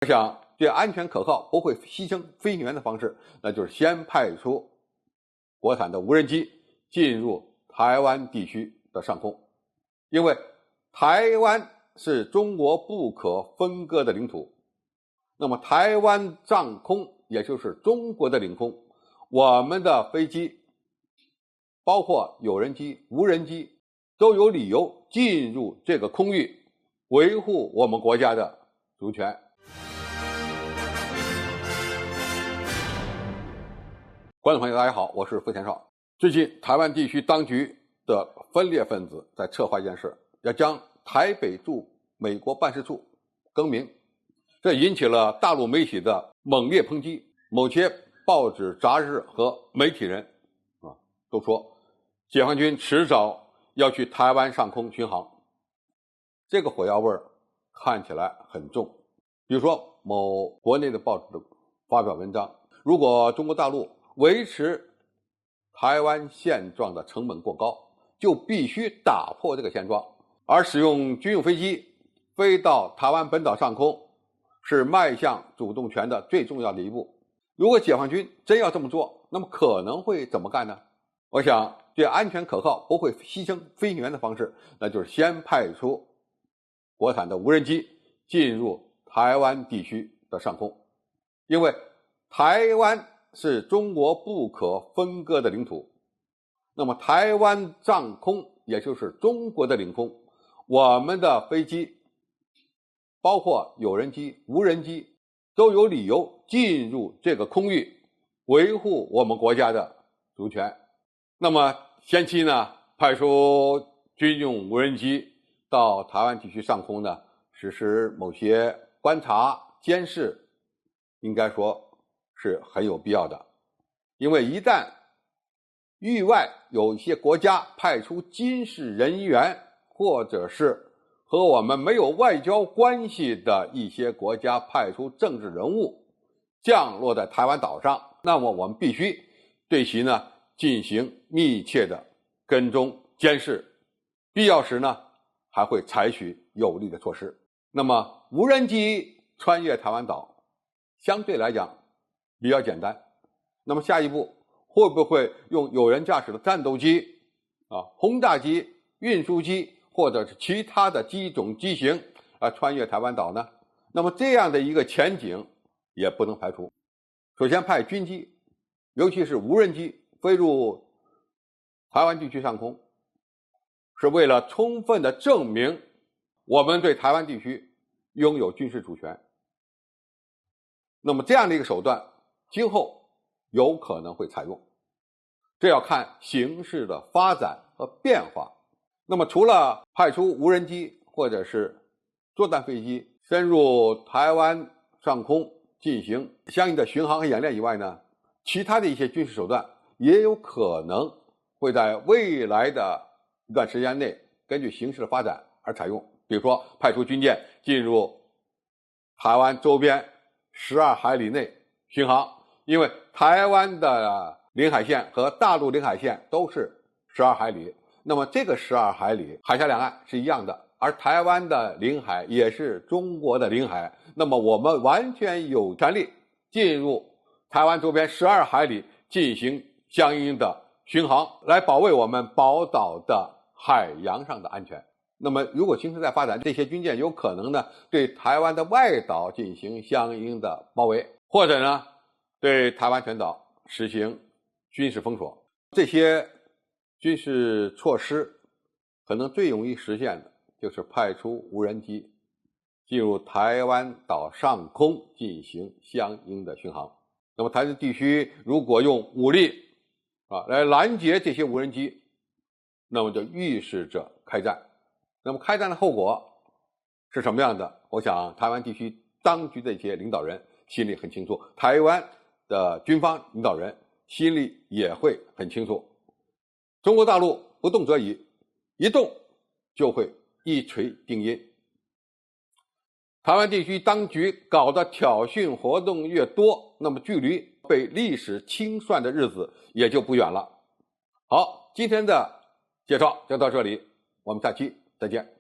我想最安全可靠、不会牺牲飞行员的方式，那就是先派出国产的无人机进入台湾地区的上空，因为台湾是中国不可分割的领土，那么台湾上空也就是中国的领空，我们的飞机包括有人机、无人机都有理由进入这个空域，维护我们国家的主权。观众朋友大家好，我是付前少。最近台湾地区当局的分裂分子在策划一件事，要将台北驻美国办事处更名，这引起了大陆媒体的猛烈抨击。某些报纸杂志和媒体人都说解放军迟早要去台湾上空巡航，这个火药味看起来很重。比如说某国内的报纸发表文章，如果中国大陆维持台湾现状的成本过高，就必须打破这个现状，而使用军用飞机飞到台湾本岛上空是迈向主动权的最重要的一步。如果解放军真要这么做，那么可能会怎么干呢？我想最安全可靠、不会牺牲飞行员的方式，那就是先派出国产的无人机进入台湾地区的上空，因为台湾是中国不可分割的领土，那么台湾上空也就是中国的领空，我们的飞机包括有人机、无人机都有理由进入这个空域，维护我们国家的主权。那么先期呢，派出军用无人机到台湾地区上空呢，实施某些观察监视，应该说是很有必要的。因为一旦域外有一些国家派出军事人员，或者是和我们没有外交关系的一些国家派出政治人物降落在台湾岛上，那么我们必须对其呢进行密切的跟踪监视，必要时呢还会采取有力的措施。那么无人机穿越台湾岛相对来讲比较简单，那么下一步会不会用有人驾驶的战斗机轰炸机、运输机或者是其他的机种机型穿越台湾岛呢？那么这样的一个前景也不能排除。首先派军机，尤其是无人机飞入台湾地区上空，是为了充分的证明我们对台湾地区拥有军事主权。那么这样的一个手段今后有可能会采用，这要看形势的发展和变化。那么除了派出无人机或者是作战飞机深入台湾上空进行相应的巡航和演练以外呢，其他的一些军事手段也有可能会在未来的一段时间内根据形势的发展而采用。比如说派出军舰进入台湾周边12海里内巡航，因为台湾的领海线和大陆领海线都是12海里，那么这个12海里海峡两岸是一样的，而台湾的领海也是中国的领海，那么我们完全有权利进入台湾周边12海里进行相应的巡航，来保卫我们宝岛的海洋上的安全。那么如果形势在发展，这些军舰有可能呢对台湾的外岛进行相应的包围，或者呢对台湾全岛实行军事封锁。这些军事措施可能最容易实现的就是派出无人机进入台湾岛上空进行相应的巡航。那么台湾地区如果用武力来拦截这些无人机，那么就预示着开战。那么开战的后果是什么样的？我想台湾地区当局的一些领导人心里很清楚，台湾的军方领导人心里也会很清楚。中国大陆不动则已，一动就会一锤定音。台湾地区当局搞的挑衅活动越多，那么距离被历史清算的日子也就不远了。好，今天的介绍就到这里，我们下期再见。